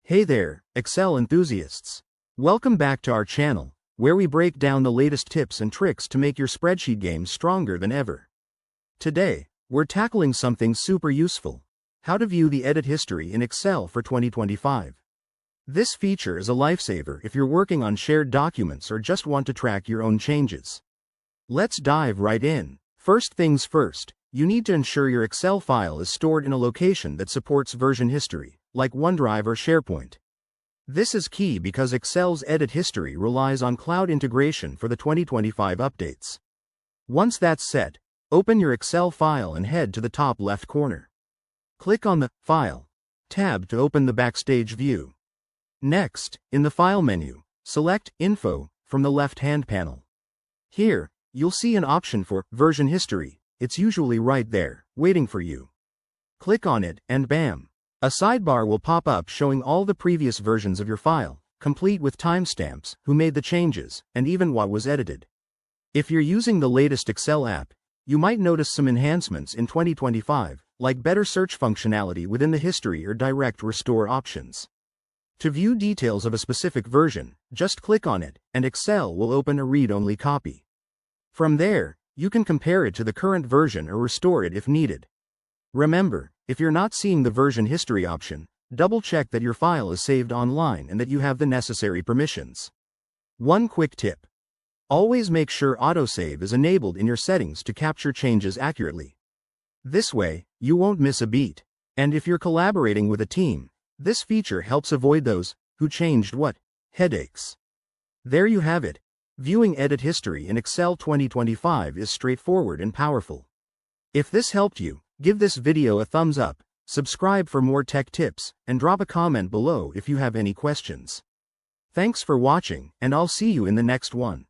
Hey there, Excel enthusiasts. Welcome back to our channel, where we break down the latest tips and tricks to make your spreadsheet game stronger than ever. Today, we're tackling something super useful: how to view the edit history in Excel for 2025. This feature is a lifesaver if you're working on shared documents or just want to track your own changes. Let's dive right in. First things first, you need to ensure your Excel file is stored in a location that supports version history, like OneDrive or SharePoint. This is key because Excel's edit history relies on cloud integration for the 2025 updates. Once that's set, open your Excel file and head to the top left corner. Click on the File tab to open the Backstage view. Next, in the File menu, select Info from the left-hand panel. Here, you'll see an option for Version History. It's usually right there, waiting for you. Click on it, and bam! A sidebar will pop up showing all the previous versions of your file, complete with timestamps, who made the changes, and even what was edited. If you're using the latest Excel app, you might notice some enhancements in 2025, like better search functionality within the history or direct restore options. To view details of a specific version, just click on it, and Excel will open a read-only copy. From there, you can compare it to the current version or restore it if needed. Remember, if you're not seeing the version history option, double-check that your file is saved online and that you have the necessary permissions. One quick tip: always make sure autosave is enabled in your settings to capture changes accurately. This way, you won't miss a beat. And if you're collaborating with a team, this feature helps avoid those "who changed what" headaches. There you have it. Viewing edit history in Excel 2025 is straightforward and powerful. If this helped you, give this video a thumbs up, subscribe for more tech tips, and drop a comment below if you have any questions. Thanks for watching, and I'll see you in the next one.